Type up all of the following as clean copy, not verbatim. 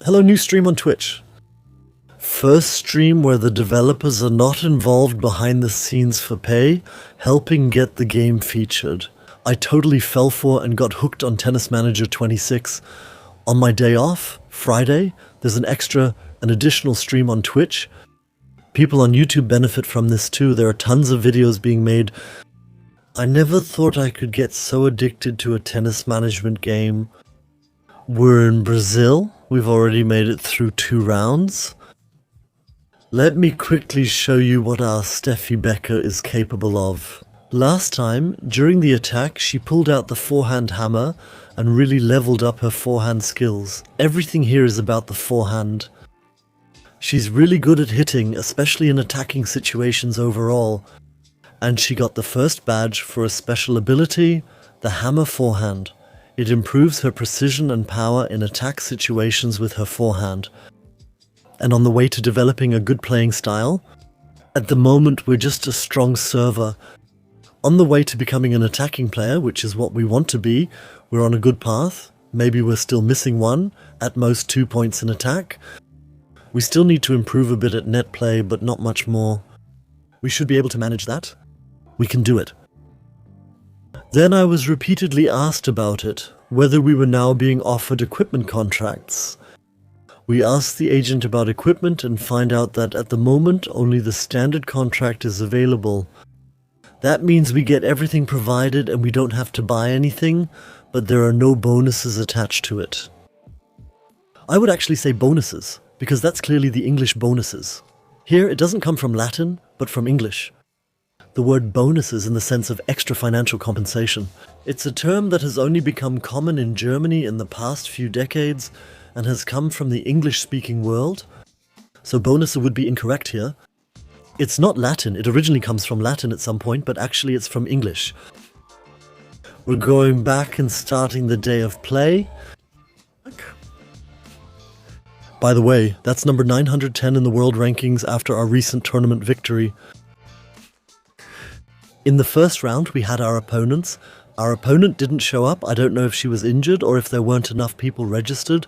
Hello, new stream on Twitch. First stream where the developers are not involved behind the scenes for pay, helping get the game featured. I totally fell for and got hooked on Tennis Manager 26. On my day off, Friday, there's an additional stream on Twitch. People on YouTube benefit from this too. There are tons of videos being made. I never thought I could get so addicted to a tennis management game. We're in Brazil. We've already made it through 2 rounds. Let me quickly show you what our Steffi Becker is capable of. Last time, during the attack, she pulled out the forehand hammer and really leveled up her forehand skills. Everything here is about the forehand. She's really good at hitting, especially in attacking situations overall. And she got the first badge for a special ability, the hammer forehand. It improves her precision and power in attack situations with her forehand. And on the way to developing a good playing style, at the moment we're just a strong server. On the way to becoming an attacking player, which is what we want to be, we're on a good path. Maybe we're still missing 1, at most 2 points in attack. We still need to improve a bit at net play, but not much more. We should be able to manage that. We can do it. Then I was repeatedly asked about it, whether we were now being offered equipment contracts. We asked the agent about equipment and find out that at the moment only the standard contract is available. That means we get everything provided and we don't have to buy anything, but there are no bonuses attached to it. I would actually say bonuses, because that's clearly the English bonuses. Here it doesn't come from Latin, but from English. The word bonuses in the sense of extra financial compensation. It's a term that has only become common in Germany in the past few decades and has come from the English-speaking world. So bonus would be incorrect here. It's not Latin. It originally comes from Latin at some point, but actually it's from English. We're going back and starting the day of play. By the way, that's number 910 in the world rankings after our recent tournament victory. In the first round, we had our opponents. Our opponent didn't show up. I don't know if she was injured or if there weren't enough people registered.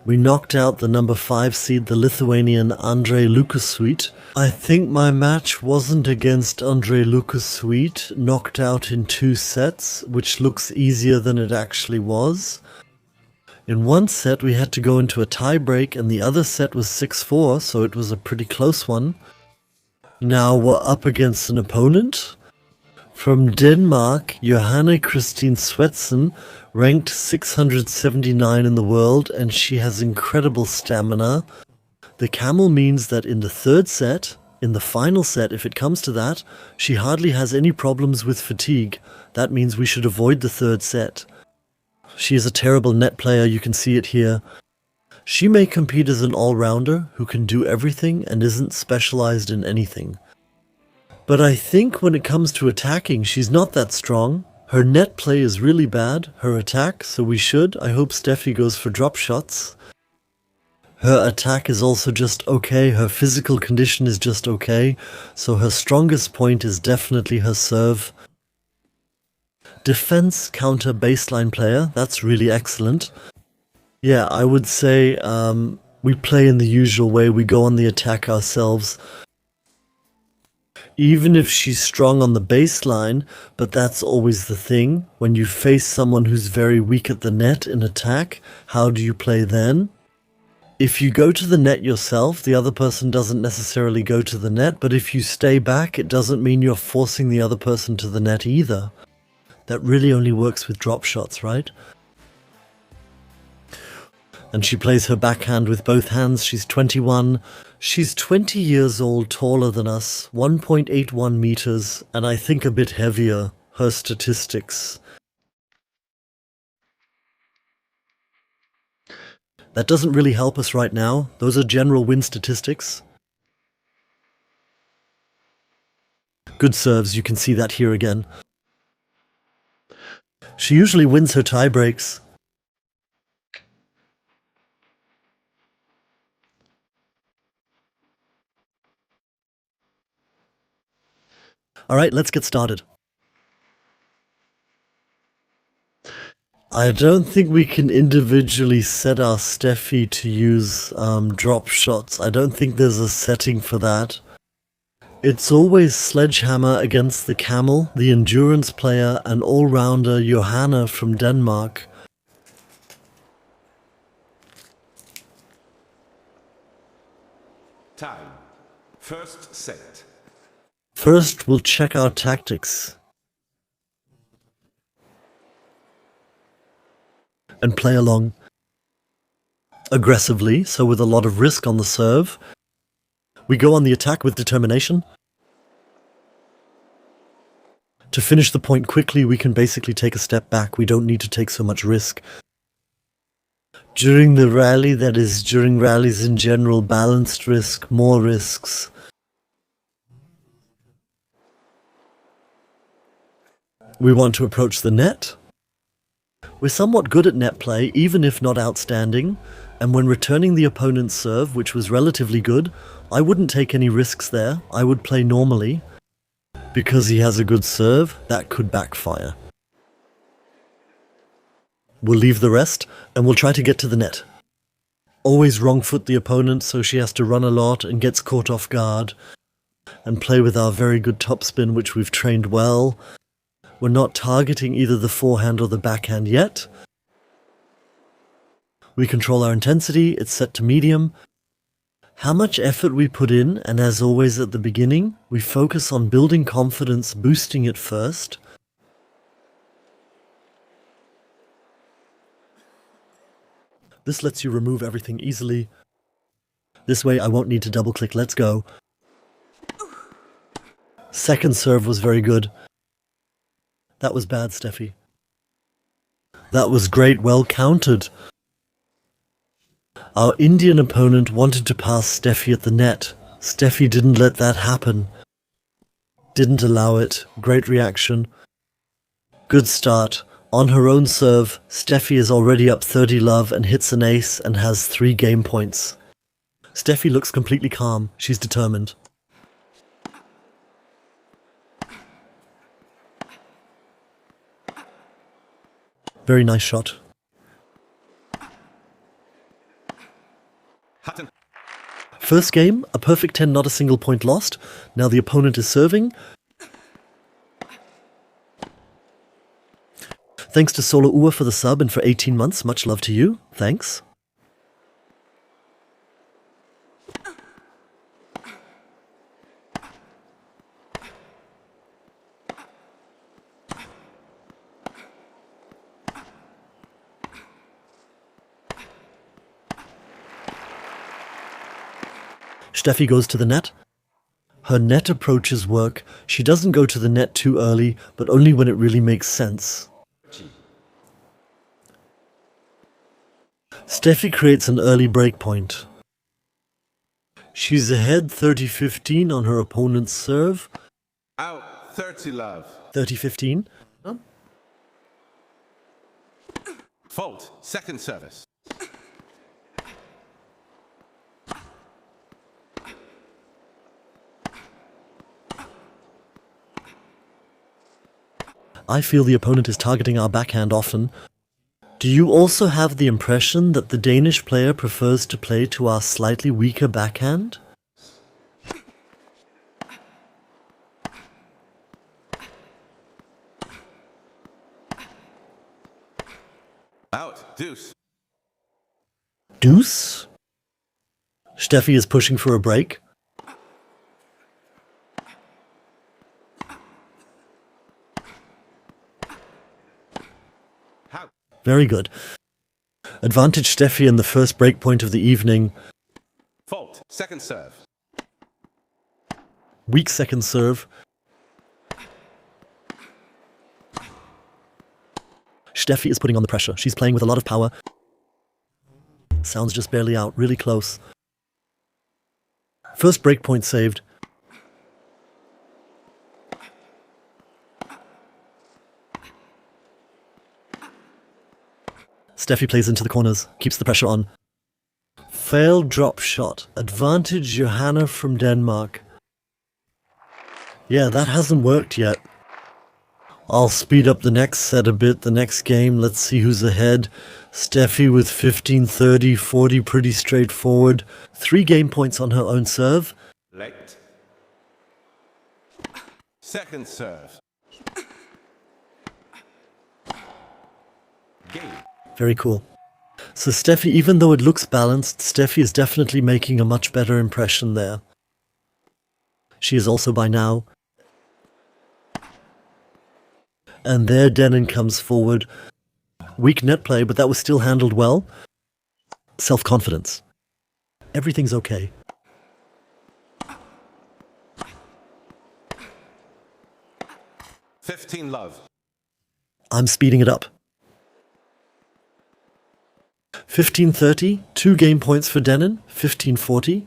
We knocked out the number 5 seed, the Lithuanian Andrei Lukasuit. I think my match wasn't against Andrei Lukasuit, knocked out in 2 sets, which looks easier than it actually was. In one set, we had to go into a tiebreak, and the other set was 6-4, so it was a pretty close one. Now we're up against an opponent. From Denmark, Johanne Christine Swetsen, ranked 679 in the world, and she has incredible stamina. The camel means that in the 3rd set, in the final set, if it comes to that, she hardly has any problems with fatigue. That means we should avoid the 3rd set. She is a terrible net player, you can see it here. She may compete as an all-rounder who can do everything and isn't specialized in anything. But I think when it comes to attacking, she's not that strong. Her net play is really bad, her attack, so I hope Steffi goes for drop shots. Her attack is also just okay, her physical condition is just okay, so her strongest point is definitely her serve. Defense counter baseline player, that's really excellent. Yeah, I would say we play in the usual way, we go on the attack ourselves. Even if she's strong on the baseline, but that's always the thing. When you face someone who's very weak at the net in attack, how do you play then? If you go to the net yourself, the other person doesn't necessarily go to the net, but if you stay back, it doesn't mean you're forcing the other person to the net either. That really only works with drop shots, right? And she plays her backhand with both hands. She's 21. She's 20 years old, taller than us, 1.81 meters, and I think a bit heavier, her statistics. That doesn't really help us right now. Those are general win statistics. Good serves, you can see that here again. She usually wins her tie breaks. Alright, let's get started. I don't think we can individually set our Steffi to use drop shots. I don't think there's a setting for that. It's always Sledgehammer against the Camel, the endurance player and all-rounder Johanna from Denmark. Time. First set. First, we'll check our tactics. And play along aggressively, so with a lot of risk on the serve. We go on the attack with determination. To finish the point quickly, we can basically take a step back. We don't need to take so much risk. During the rally, that is, during rallies in general, balanced risk, more risks. We want to approach the net. We're somewhat good at net play, even if not outstanding, and when returning the opponent's serve, which was relatively good, I wouldn't take any risks there. I would play normally. Because he has a good serve, that could backfire. We'll leave the rest, and we'll try to get to the net. Always wrong foot the opponent, so she has to run a lot and gets caught off guard. And play with our very good topspin, which we've trained well. We're not targeting either the forehand or the backhand yet. We control our intensity, it's set to medium. How much effort we put in, and as always at the beginning, we focus on building confidence, boosting it first. This lets you remove everything easily. This way I won't need to double click, let's go. Second serve was very good. That was bad, Steffi. That was great, well countered. Our Indian opponent wanted to pass Steffi at the net. Steffi didn't let that happen. Didn't allow it. Great reaction. Good start. On her own serve, Steffi is already up 30 love and hits an ace and has 3 game points. Steffi looks completely calm. She's determined. Very nice shot. First game, a perfect 10, not a single point lost. Now the opponent is serving. Thanks to Solo Ua for the sub and for 18 months. Much love to you. Thanks. Steffi goes to the net. Her net approaches work. She doesn't go to the net too early, but only when it really makes sense. Steffi creates an early break point. She's ahead 30-15 on her opponent's serve. Out 30 love. 30-15. Fault. Second service. I feel the opponent is targeting our backhand often. Do you also have the impression that the Danish player prefers to play to our slightly weaker backhand? Out. Deuce. Deuce? Steffi is pushing for a break. Very good. Advantage Steffi in the first break point of the evening. Fault. Second serve. Weak second serve. Steffi is putting on the pressure. She's playing with a lot of power. Sounds just barely out. Really close. First break point saved. Steffi plays into the corners, keeps the pressure on. Failed drop shot. Advantage Johanna from Denmark. Yeah, that hasn't worked yet. I'll speed up the next set a bit, the next game. Let's see who's ahead. Steffi with 15-30, 40, pretty straightforward. 3 game points on her own serve. Late. Second serve. Game. Very cool. So Steffi, even though it looks balanced, Steffi is definitely making a much better impression there. She is also by now. And there Denon comes forward. Weak net play, but that was still handled well. Self-confidence. Everything's okay. $15 I'm speeding it up. 15-30, 2 game points for Denon. 15-40.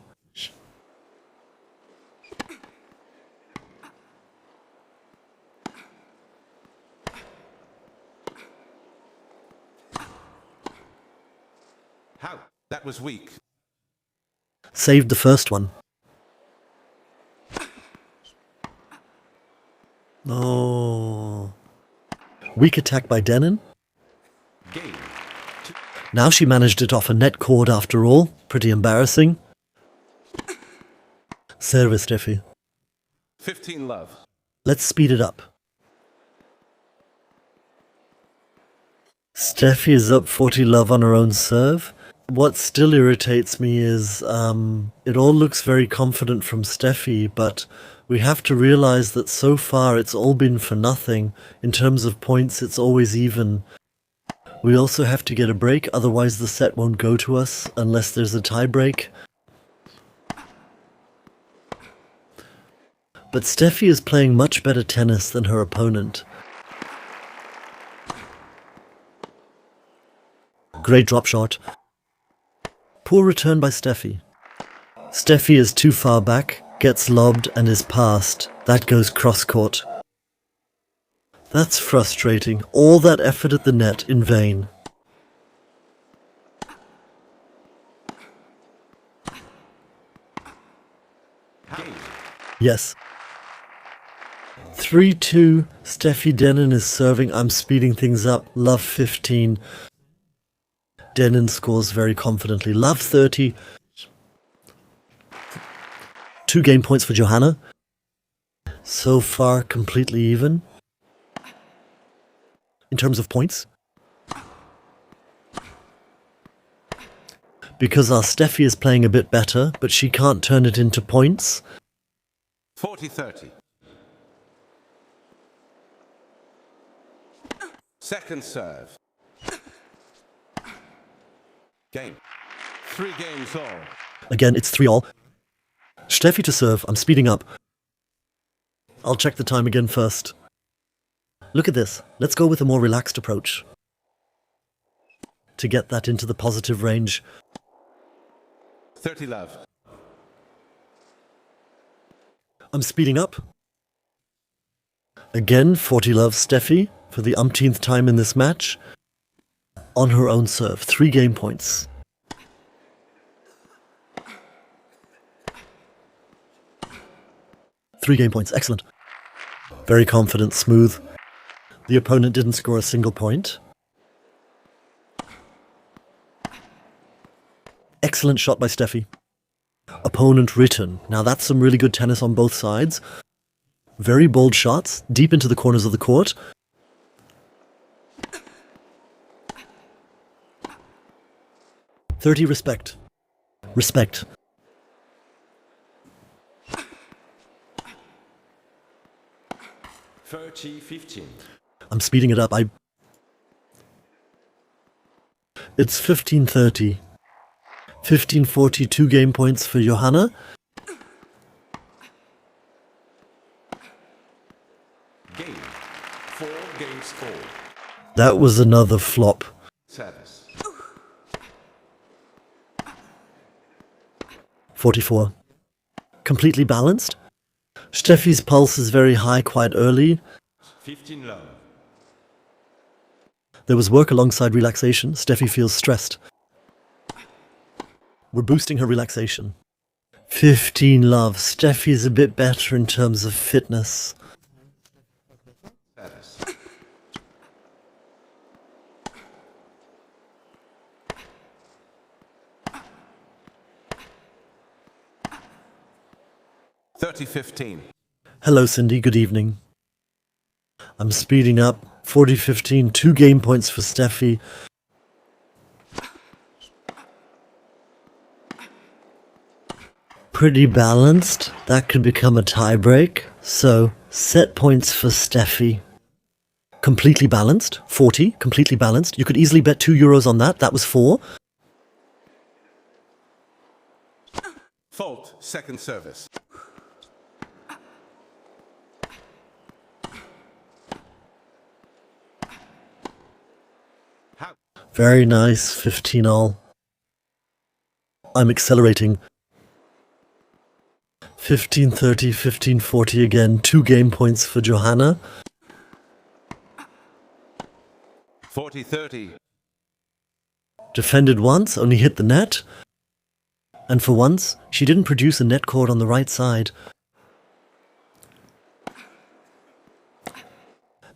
How? That was weak. Saved the first one. Oh. Weak attack by Denon. Game. Now she managed it off a net cord after all. Pretty embarrassing. Service, Steffi. $15. Let's speed it up. Steffi is up 40 love on her own serve. What still irritates me is it all looks very confident from Steffi, but we have to realize that so far it's all been for nothing. In terms of points, it's always even. We also have to get a break, otherwise the set won't go to us unless there's a tiebreak. But Steffi is playing much better tennis than her opponent. Great drop shot. Poor return by Steffi. Steffi is too far back, gets lobbed and is passed. That goes cross-court. That's frustrating. All that effort at the net in vain. Yes. 3-2. Steffi Denon is serving. I'm speeding things up. Love 15. Denon scores very confidently. Love 30. 2 game points for Johanna. So far, completely even. In terms of points. Because our Steffi is playing a bit better, but she can't turn it into points. 40-30. Second serve. Game. 3 games all. Again, it's 3-all. Steffi to serve. I'm speeding up. I'll check the time again first. Look at this. Let's go with a more relaxed approach. To get that into the positive range. 30 love. I'm speeding up. Again, 40 love Steffi for the umpteenth time in this match. On her own serve. 3 game points. Three game points. Excellent. Very confident, smooth. The opponent didn't score a single point. Excellent shot by Steffi. Opponent written. Now that's some really good tennis on both sides. Very bold shots, deep into the corners of the court. "30 respect. Respect." $30-15. I'm speeding it up. It's 15-30. 15-40, 2 game points for Johanna. Game. 4 games all. That was another flop. Service. 44. Completely balanced. Steffi's pulse is very high quite early. 15 love. There was work alongside relaxation. Steffi feels stressed. We're boosting her relaxation. 15 love. Steffi's a bit better in terms of fitness. Service. 30-15. Hello, Cindy. Good evening. I'm speeding up. 40-15. 2 game points for Steffi. Pretty balanced. That could become a tiebreak. So, set points for Steffi. Completely balanced. 40. Completely balanced. You could easily bet €2 on that. That was 4. Fault, second service. Very nice. 15 all. I'm accelerating. 15-30, 15-40 again. 2 game points for Johanna. 40-30. Defended once, only hit the net. And for once, she didn't produce a net cord on the right side.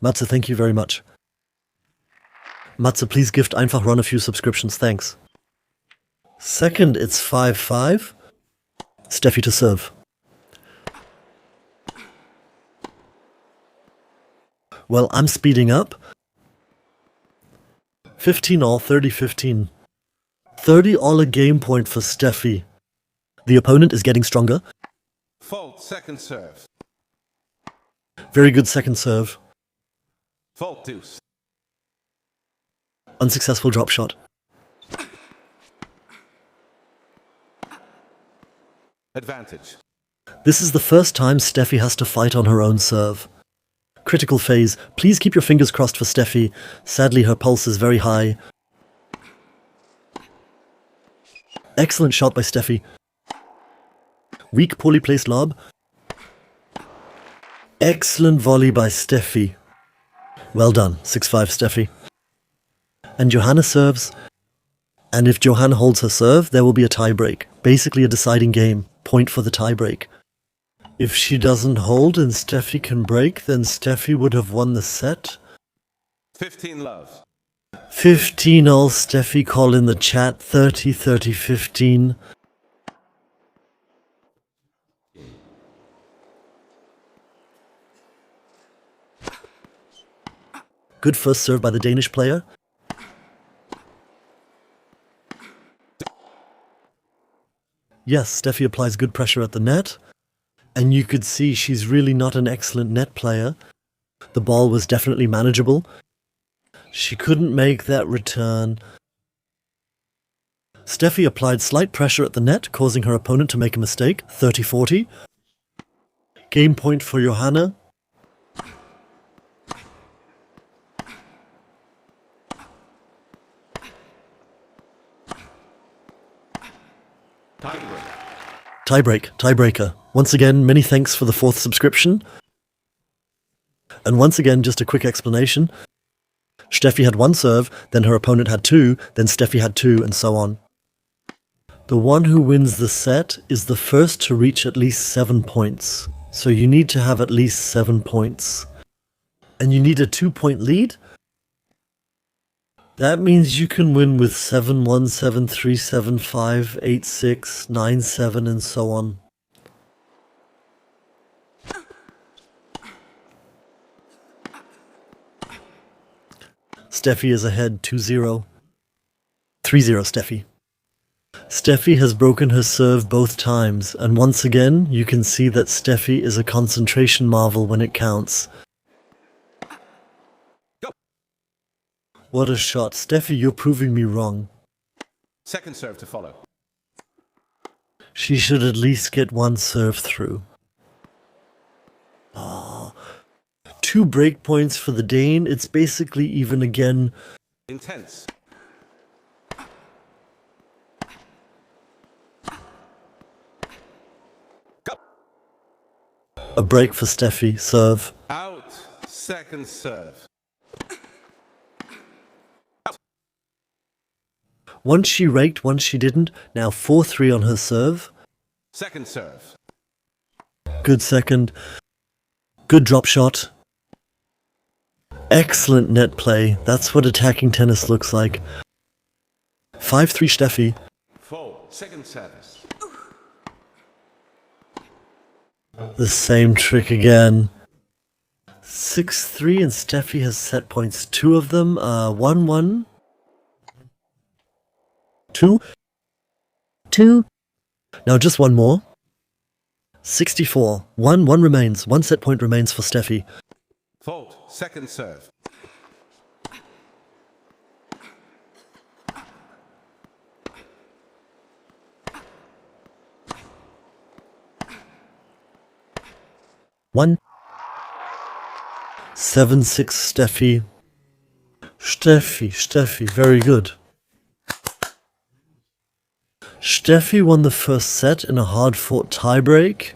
Matze, thank you very much. Matze, please gift einfach Ron a few subscriptions, thanks. Second, it's 5-5. Steffi to serve. Well, I'm speeding up. 15 all, 30-15. 30 all a game point for Steffi. The opponent is getting stronger. Fault, second serve. Very good second serve. Fault, deuce. Unsuccessful drop shot. Advantage. This is the first time Steffi has to fight on her own serve. Critical phase. Please keep your fingers crossed for Steffi. Sadly, her pulse is very high. Excellent shot by Steffi. Weak, poorly placed lob. Excellent volley by Steffi. Well done. 6-5, Steffi. And Johanna serves. And if Johanna holds her serve, there will be a tiebreak. Basically a deciding game. Point for the tiebreak. If she doesn't hold and Steffi can break, then Steffi would have won the set. 15 love. 15 all, Steffi, call in the chat. 30-30, 15. Good first serve by the Danish player. Yes, Steffi applies good pressure at the net. And you could see she's really not an excellent net player. The ball was definitely manageable. She couldn't make that return. Steffi applied slight pressure at the net, causing her opponent to make a mistake. 30-40. Game point for Johanna. Tiebreaker. Once again, many thanks for the 4th subscription. And once again, just a quick explanation. Steffi had 1 serve, then her opponent had 2, then Steffi had 2, and so on. The one who wins the set is the first to reach at least 7 points. So you need to have at least 7 points. And you need a 2-point lead? That means you can win with 7-1, 7-3, 7-5, 8-6, 9-7, and so on. Steffi is ahead 2-0. 3-0, Steffi. Steffi has broken her serve both times, and once again, you can see that Steffi is a concentration marvel when it counts. Go. What a shot. Steffi, you're proving me wrong. Second serve to follow. She should at least get 1 serve through. 2 break points for the Dane. It's basically even again. Intense. Go. A break for Steffi. Serve. Out. Second serve. Once she raked, once she didn't. Now 4-3 on her serve. Second serve. Good second. Good drop shot. Excellent net play. That's what attacking tennis looks like. 5-3 Steffi. 4. Second service. The same trick again. 6-3 and Steffi has set points. Two of them. 1-1. 2. 2. Now just one more. 64. 1 remains. One set point remains for Steffi. Fault. Second serve. One. 7-6 Steffi. Steffi, very good. Steffi won the first set in a hard-fought tiebreak.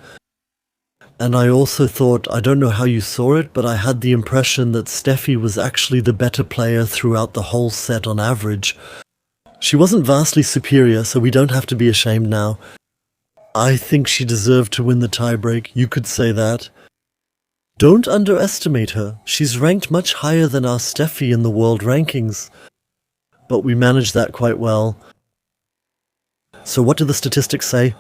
And I also thought, I don't know how you saw it, but I had the impression that Steffi was actually the better player throughout the whole set on average. She wasn't vastly superior, so we don't have to be ashamed now. I think she deserved to win the tiebreak, you could say that. Don't underestimate her. She's ranked much higher than our Steffi in the world rankings. But we managed that quite well. So what do the statistics say?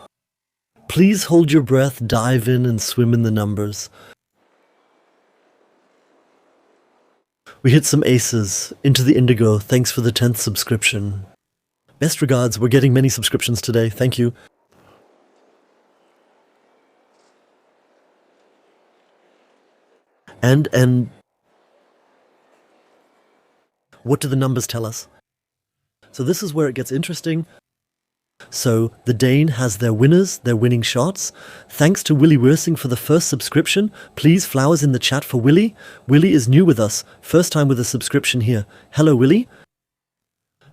Please hold your breath, dive in, and swim in the numbers. We hit some aces. Into the indigo. Thanks for the 10th subscription. Best regards. We're getting many subscriptions today. Thank you. And what do the numbers tell us? So this is where it gets interesting. So the Dane has their winners, their winning shots. Thanks to Willie Wirsing for the first subscription. Please flowers in the chat for Willie. Willie is new with us. First time with a subscription here. Hello, Willie.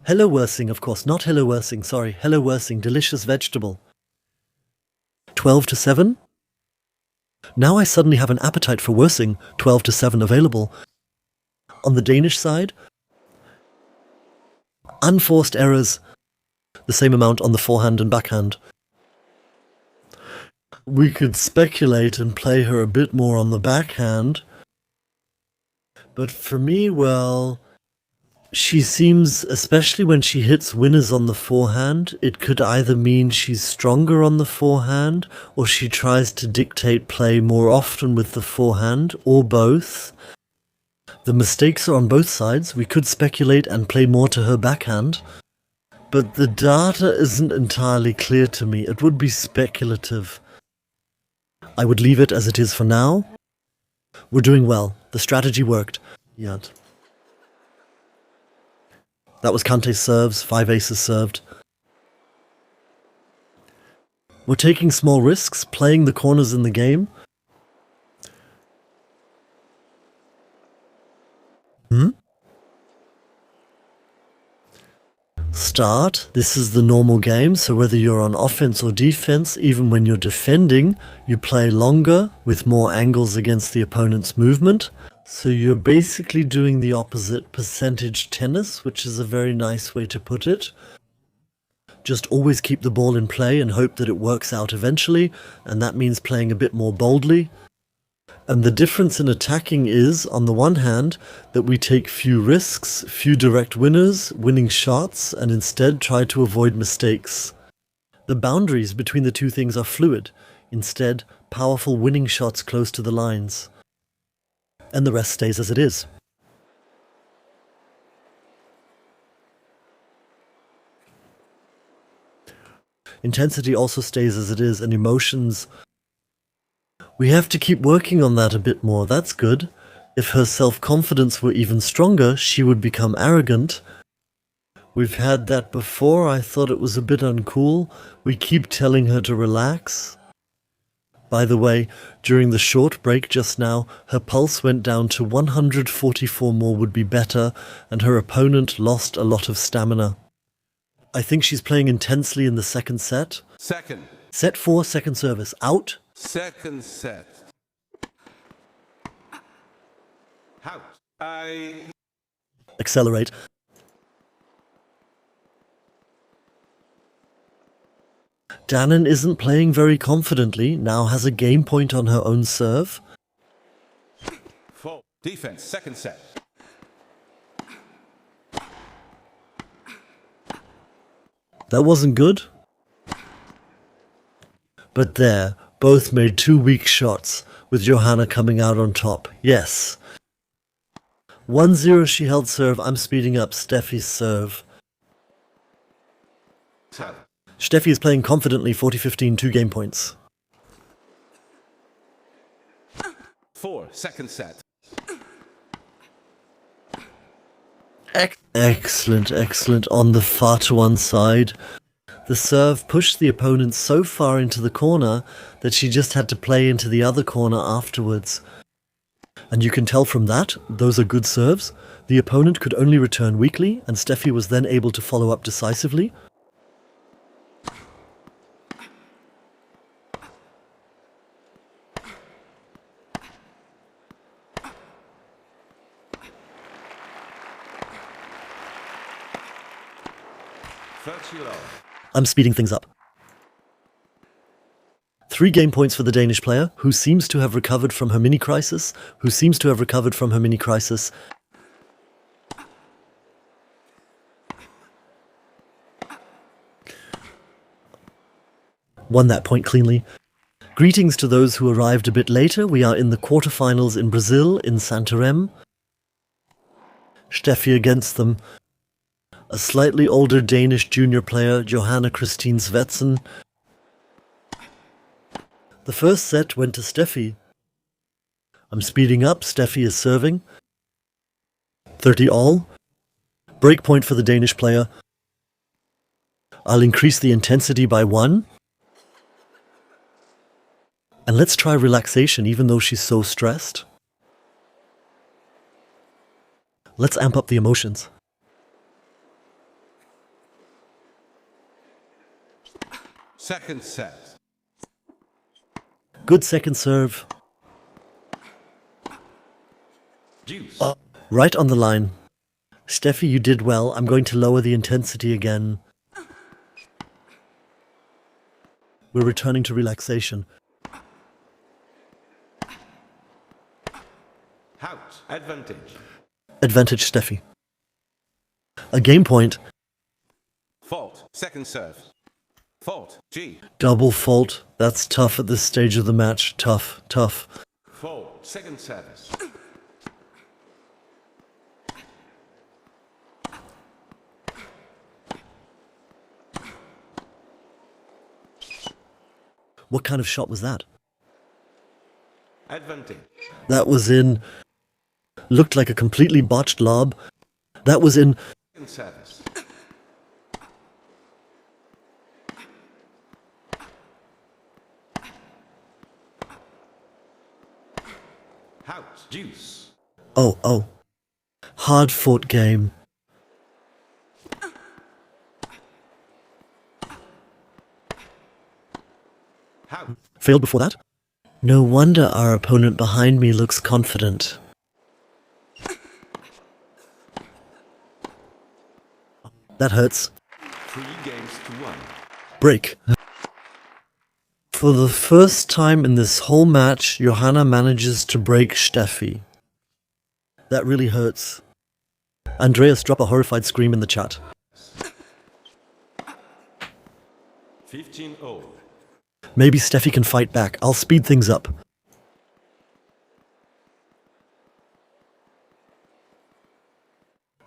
Hello, Wirsing, of course. Not hello, Wirsing. Sorry. Hello, Wirsing. Delicious vegetable. 12-7. Now I suddenly have an appetite for Wirsing. 12-7 available. On the Danish side, unforced errors. The same amount on the forehand and backhand. We could speculate and play her a bit more on the backhand. But for me, well, she seems, especially when she hits winners on the forehand, it could either mean she's stronger on the forehand, or she tries to dictate play more often with the forehand, or both. The mistakes are on both sides. We could speculate and play more to her backhand. But the data isn't entirely clear to me. It would be speculative. I would leave it as it is for now. We're doing well. The strategy worked. Yet. That was Kante's serves, 5 aces served. We're taking small risks, playing the corners in the game. Start. This is the normal game, so whether you're on offense or defense, even when you're defending, you play longer with more angles against the opponent's movement. So you're basically doing the opposite percentage tennis, which is a very nice way to put it. Just always keep the ball in play and hope that it works out eventually, and that means playing a bit more boldly. And the difference in attacking is, on the one hand, that we take few risks, few direct winners, winning shots, and instead try to avoid mistakes. The boundaries between the two things are fluid. Instead, powerful winning shots close to the lines. And the rest stays as it is. Intensity also stays as it is, and emotions... We have to keep working on that a bit more, that's good. If her self-confidence were even stronger, she would become arrogant. We've had that before, I thought it was a bit uncool. We keep telling her to relax. By the way, during the short break just now, her pulse went down to 144 more would be better, and her opponent lost a lot of stamina. I think she's playing intensely in the second set. Second. Set 4, second service. Out. Second set. Out. Accelerate. Danon isn't playing very confidently, now has a game point on her own serve. Full. Defense. Second set. That wasn't good. But there, Both made 2 weak shots, with Johanna coming out on top. Yes. 1-0 she held serve. I'm speeding up Steffi's serve. Steffi is playing confidently, 40-15, 2 game points. 4, second set. Excellent, excellent on the far to one side. The serve pushed the opponent so far into the corner that she just had to play into the other corner afterwards. And you can tell from that, those are good serves. The opponent could only return weakly, and Steffi was then able to follow up decisively. I'm speeding things up. 3 game points for the Danish player, who seems to have recovered from her mini-crisis, Won that point cleanly. Greetings to those who arrived a bit later. We are in the quarterfinals in Brazil, in Santarém. Steffi against them. A slightly older Danish junior player, Johanna Christine Svetsen. The first set went to Steffi. I'm speeding up. Steffi is serving. 30 all. Break point for the Danish player. I'll increase the intensity by 1. And let's try relaxation, even though she's so stressed. Let's amp up the emotions. Second set. Good second serve. Deuce. Right on the line. Steffi, you did well. I'm going to lower the intensity again. We're returning to relaxation. Out. Advantage. Advantage Steffi. A game point. Fault. Second serve. Fault. G. Double fault. That's tough at this stage of the match. Tough, tough. Fault. Second service. What kind of shot was that? Advantage. That was in... Looked like a completely botched lob. That was in... Second service. Out. Deuce. Oh. Hard-fought game. Out. Failed before that? No wonder our opponent behind me looks confident. That hurts. 3 games to 1. Break. For the first time in this whole match, Johanna manages to break Steffi. That really hurts. Andreas, drop a horrified scream in the chat. 15-0. Maybe Steffi can fight back. I'll speed things up.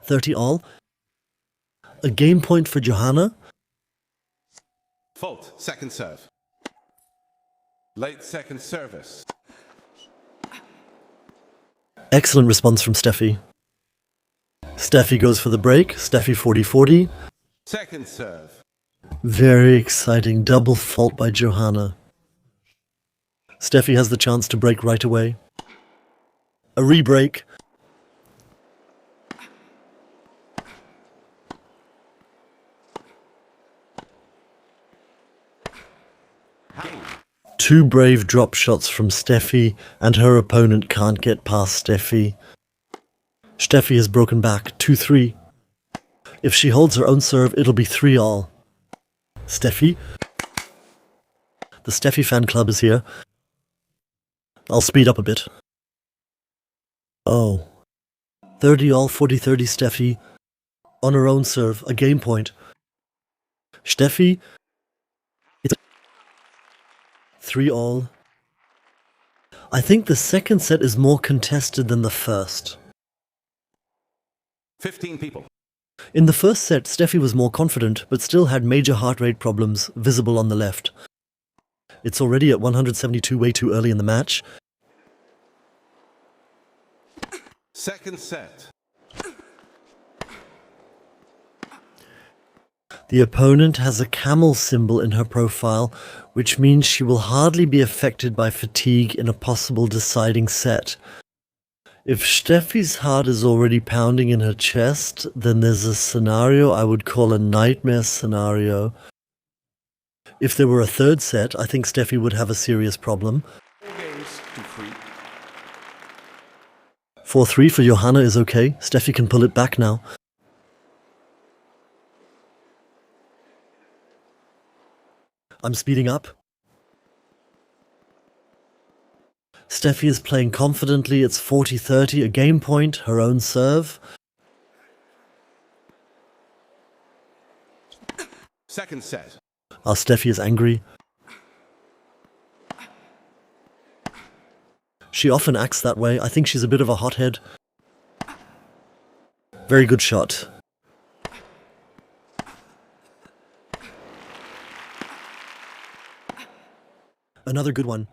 $30 all. A game point for Johanna. Fault. Second serve. Late second service. Excellent response from Steffi. Steffi goes for the break. Steffi 40-40. Second serve. Very exciting. Double fault by Johanna. Steffi has the chance to break right away. A re-break. Two brave drop shots from Steffi, and her opponent can't get past Steffi. Steffi has broken back, 2-3. If she holds her own serve, it'll be 3 all. Steffi? The Steffi fan club is here. I'll speed up a bit. Oh. 30 all, 40-30 Steffi. On her own serve, a game point. Steffi? It's 3-all. I think the second set is more contested than the first. 15 people. In the first set, Steffi was more confident, but still had major heart rate problems visible on the left. It's already at 172 way too early in the match. Second set. The opponent has a camel symbol in her profile, which means she will hardly be affected by fatigue in a possible deciding set. If Steffi's heart is already pounding in her chest, then there's a scenario I would call a nightmare scenario. If there were a third set, I think Steffi would have a serious problem. 4 games to 3. 4-3 for Johanna is okay. Steffi can pull it back now. I'm speeding up. Steffi is playing confidently. It's 40-30, a game point, her own serve. Second set. Our Steffi is angry. She often acts that way. I think she's a bit of a hothead. Very good shot. Another good one.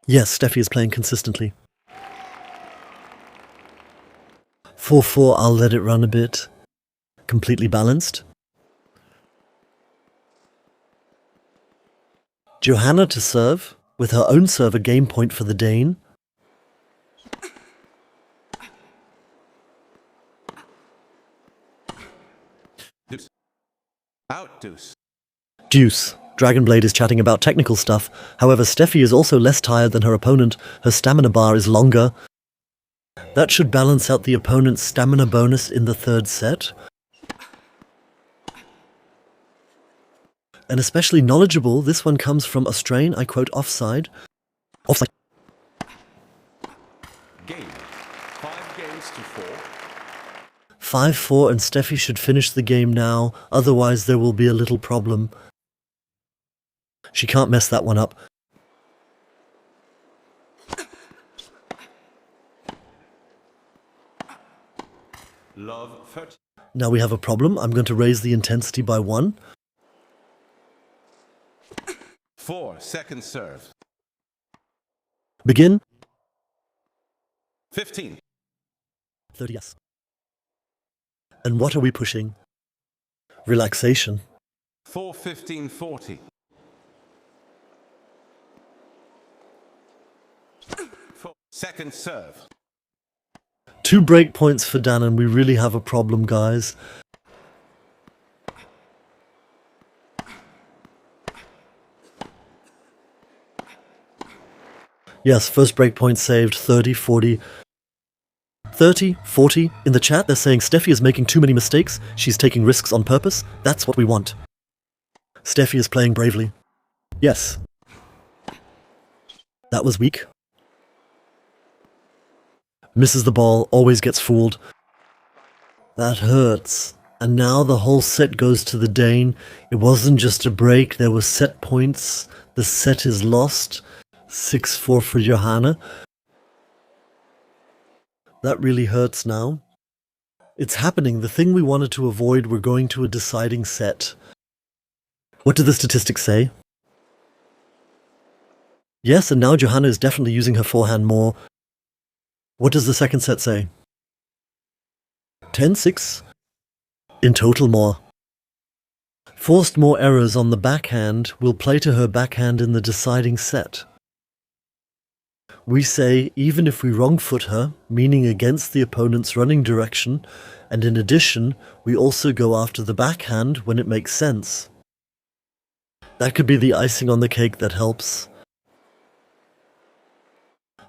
Yes, Steffi is playing consistently. 4-4, I'll let it run a bit. Completely balanced. Johanna to serve, with her own serve a game point for the Dane. Deuce. Out deuce. Deuce. Dragonblade is chatting about technical stuff. However, Steffi is also less tired than her opponent. Her stamina bar is longer. That should balance out the opponent's stamina bonus in the third set. And especially knowledgeable, this one comes from Australian, I quote, offside. Offside. Game. 5 games to 4. 5-4, and Steffi should finish the game now, otherwise there will be a little problem. She can't mess that one up. Love 30. Now we have a problem. I'm going to raise the intensity by 1. 4. Second serve. Begin. 15. 30, yes. And what are we pushing? Relaxation. 4, 15, 40. 4. Second serve. 2 break points for Dan, and we really have a problem, guys. Yes, first break point saved. 30, 40. 30, 40. In the chat, they're saying Steffi is making too many mistakes. She's taking risks on purpose. That's what we want. Steffi is playing bravely. Yes. That was weak. Misses the ball, always gets fooled. That hurts. And now the whole set goes to the Dane. It wasn't just a break, there were set points. The set is lost. 6-4 for Johanna. That really hurts now. It's happening. The thing we wanted to avoid, we're going to a deciding set. What do the statistics say? Yes, and now Johanna is definitely using her forehand more. What does the second set say? 10-6. In total more. Forced more errors on the backhand will play to her backhand in the deciding set. We say, even if we wrong foot her, meaning against the opponent's running direction, and in addition, we also go after the backhand when it makes sense. That could be the icing on the cake that helps.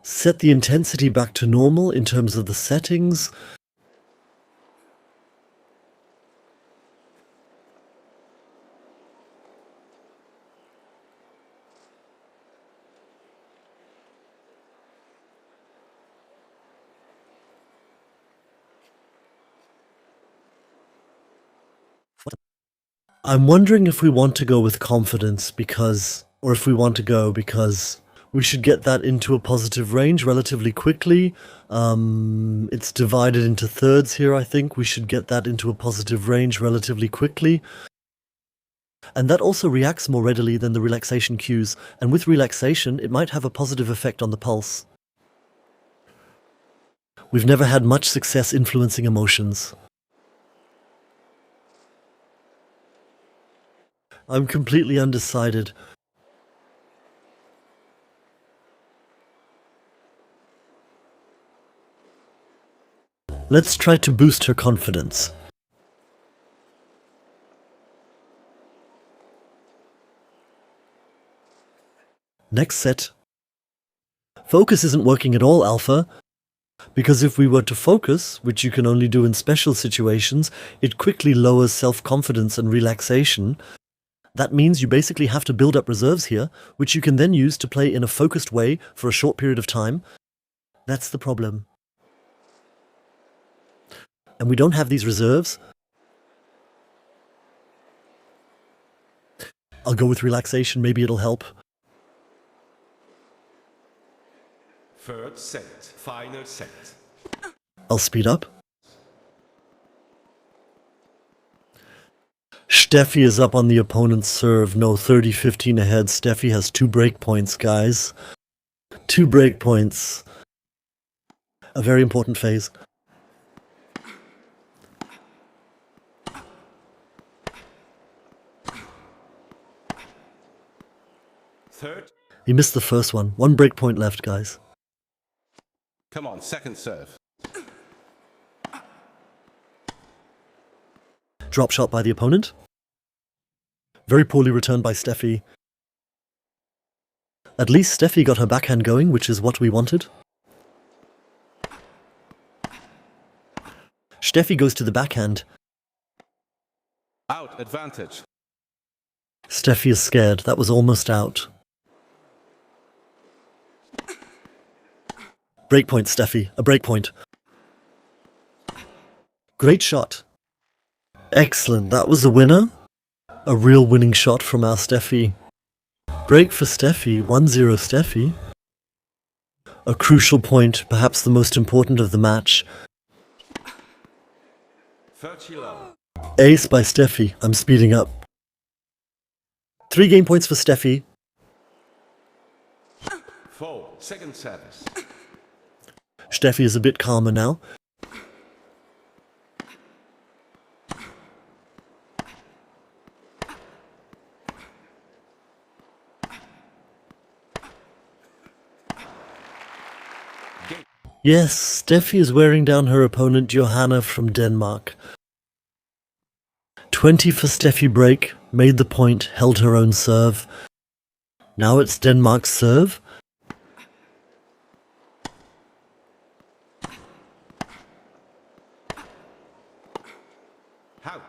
Set the intensity back to normal in terms of the settings. I'm wondering if we want to go with confidence or if we want to go because we should get that into a positive range relatively quickly. It's divided into thirds here, I think. We should get that into a positive range relatively quickly. And that also reacts more readily than the relaxation cues. And with relaxation, it might have a positive effect on the pulse. We've never had much success influencing emotions. I'm completely undecided. Let's try to boost her confidence. Next set. Focus isn't working at all, Alpha. Because if we were to focus, which you can only do in special situations, it quickly lowers self-confidence and relaxation. That means you basically have to build up reserves here, which you can then use to play in a focused way for a short period of time. That's the problem. And we don't have these reserves. I'll go with relaxation, maybe it'll help. Third set. Final set. I'll speed up. Steffi is up on the opponent's serve. No, 30-15 ahead. Steffi has 2 break points, guys. 2 break points. A very important phase. Third. He missed the first one. 1 break point left, guys. Come on, second serve. Drop shot by the opponent. Very poorly returned by Steffi. At least Steffi got her backhand going, which is what we wanted. Steffi goes to the backhand. Out, advantage. Steffi is scared. That was almost out. Breakpoint, Steffi. A breakpoint. Great shot. Excellent. That was a winner. A real winning shot from our Steffi. Break for Steffi. 1-0 Steffi. A crucial point, perhaps the most important of the match. 30 low. Ace by Steffi. I'm speeding up. 3 game points for Steffi. 4. Second service. Steffi is a bit calmer now. Yes, Steffi is wearing down her opponent Johanna from Denmark. 20 for Steffi break, made the point, held her own serve. Now it's Denmark's serve. How?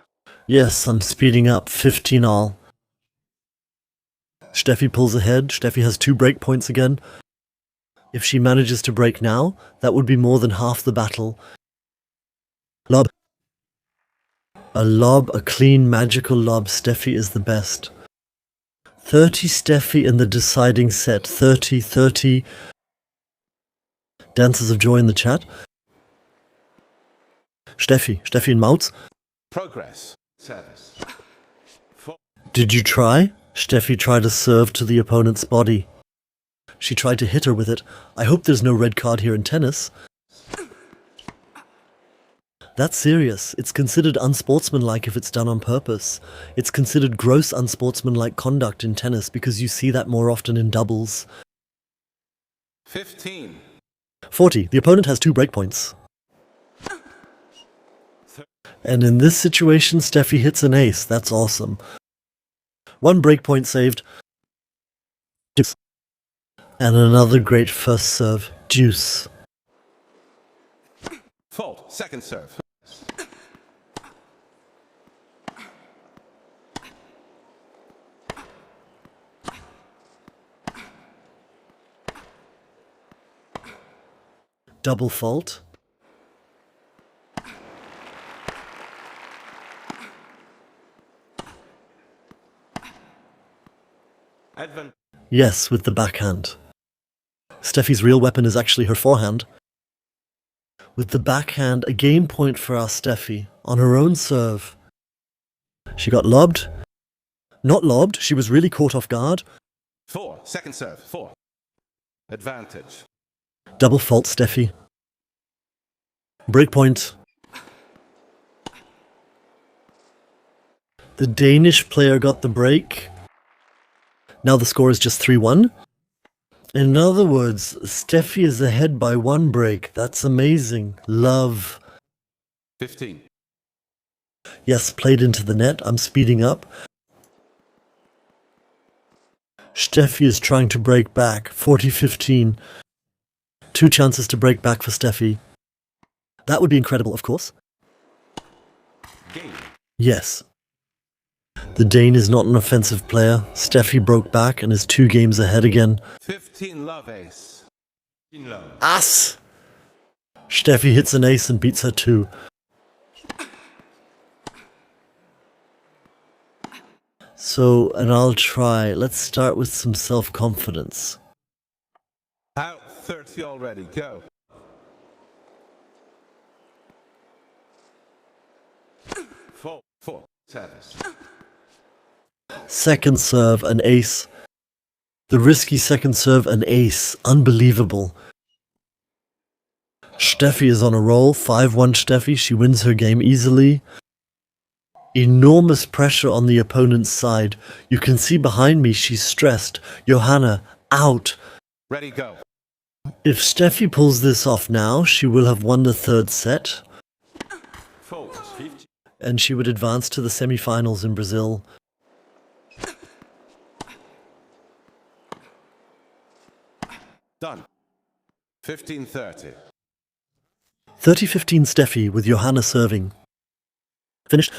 Yes, I'm speeding up, 15 all. Steffi pulls ahead, Steffi has 2 break points again. If she manages to break now, that would be more than half the battle. Lob. A lob, a clean, magical lob. Steffi is the best. 30 Steffi in the deciding set. 30-30. Dancers of joy in the chat. Steffi in Mautz. Progress. Service. 4. Did you try? Steffi tried a serve to the opponent's body. She tried to hit her with it. I hope there's no red card here in tennis. That's serious. It's considered unsportsmanlike if it's done on purpose. It's considered gross unsportsmanlike conduct in tennis because you see that more often in doubles. 15. 40. The opponent has 2 breakpoints. And in this situation, Steffi hits an ace. That's awesome. 1 breakpoint saved. And another great first serve. Deuce. Fault. Second serve. Double fault. Advan. Yes, with the backhand. Steffi's real weapon is actually her forehand. With the backhand, a game point for our Steffi on her own serve. She got lobbed. Not lobbed, she was really caught off guard. 4. Second serve. 4. Advantage. Double fault Steffi. Break point. The Danish player got the break. Now the score is just 3-1. In other words, Steffi is ahead by 1 break. That's amazing. Love. 15. Yes, played into the net. I'm speeding up. Steffi is trying to break back. 40-15. 2 chances to break back for Steffi. That would be incredible, of course. Game. Yes. The Dane is not an offensive player. Steffi broke back and is 2 games ahead again. 15 love ace. 15 love. Ass! Steffi hits an ace and beats her 2. So, and I'll try. Let's start with some self-confidence. Out 30 already. Go. Four. Service. Second serve, an ace. The risky second serve, an ace. Unbelievable. Steffi is on a roll. 5-1 Steffi. She wins her game easily. Enormous pressure on the opponent's side. You can see behind me she's stressed. Johanna, out. Ready, go. If Steffi pulls this off now, she will have won the 3rd set. 4. 50. And she would advance to the semi-finals in Brazil. Done. 15-30. 30-15 Steffi with Johanna serving. Finished.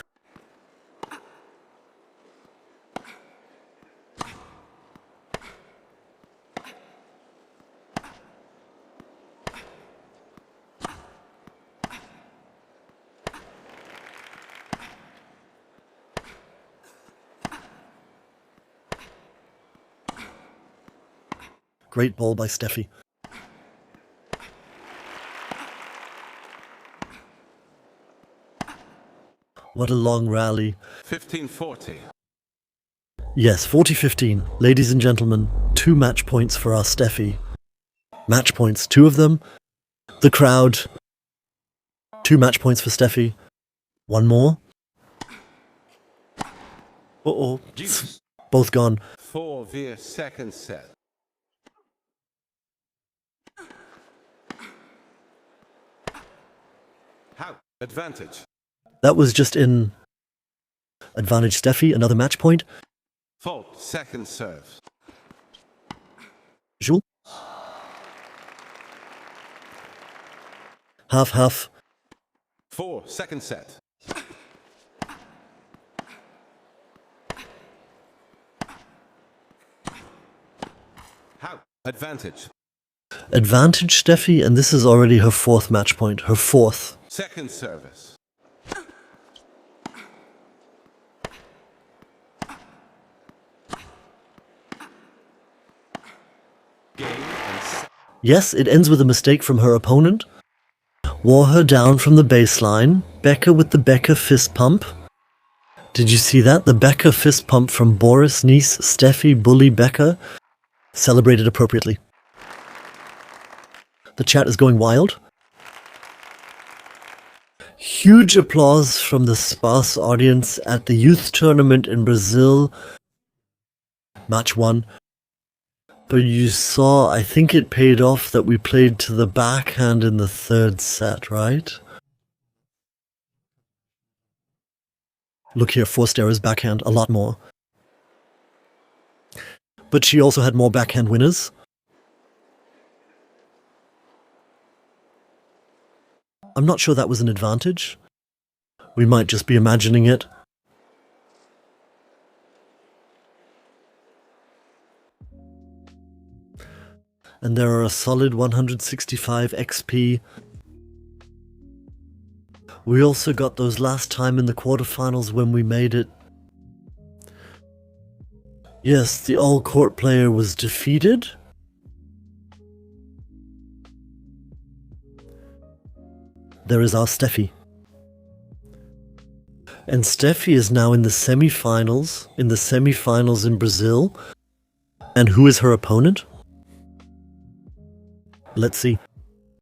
Great ball by Steffi. What a long rally. 15-40. Yes, 40-15. Ladies and gentlemen, 2 match points for our Steffi. Match points, 2 of them. The crowd. 2 match points for Steffi. 1 more. Uh-oh. Deuce. Both gone. 4 via second set. How? Advantage. That was just in advantage Steffi. Another match point. Fault. Second serve. Jules. Half. 4. Second set. How? Advantage. Advantage Steffi, and this is already her 4th match point. Her 4th. Second service. Game and Yes, it ends with a mistake from her opponent. Wore her down from the baseline. Becker with the Becker fist pump. Did you see that? The Becker fist pump from Boris, niece, Steffi, Bully, Becker. Celebrated appropriately. The chat is going wild. Huge applause from the sparse audience at the youth tournament in Brazil. Match 1. But you saw, I think it paid off that we played to the backhand in the 3rd set, right? Look here, forced errors, backhand, a lot more. But she also had more backhand winners. I'm not sure that was an advantage. We might just be imagining it. And there are a solid 165 XP. We also got those last time in the quarterfinals when we made it. Yes, the all-court player was defeated. There is our Steffi. And Steffi is now in the semi-finals, in Brazil. And who is her opponent? Let's see.